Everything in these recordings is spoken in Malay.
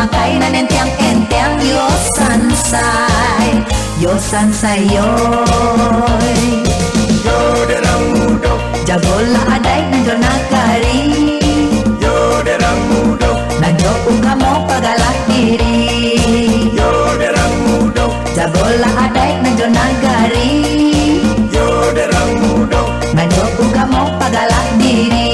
memakai nan entiang-entiang. Yo sansai yo. Yo derang mudo, Jagolah adai nanjo nagari. yo derang mudo, Nanjo ugamo pagalah diri. yo derang mudo, Jagolah adai nanjo nagari. yo derang mudo, Nanjo ugamo pagalah diri.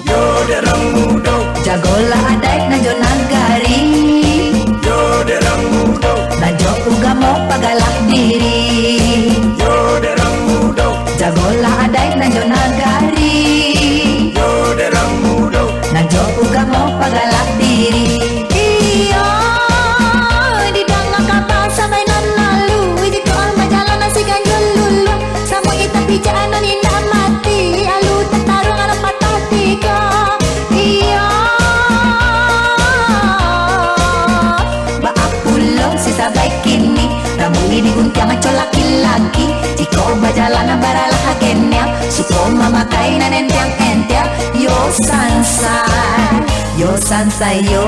yo derang mudo, Jagolah adai nanjo nagari. yo derang mudo, Nanjo ugamo pagalah diri. yo derang mudo, Jagolah adai nanjo nagari. yo derang mudo, Nanjo ugamo pagalah diri. Iya, di danga kata samay nanalu. Di koal majalah nasi ganjol lulu. Samo ita pijaanan indah mati. Alu tatarung alam patah tiga. Iya, baapulong si sabay kini. Ramuli di guntiang aco laki-laki. Jiko bajalan baralah agennya. Suko mamakai nan entiang-entiang. Yo sansai yo.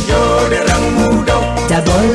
yo derang mudo, Jagolah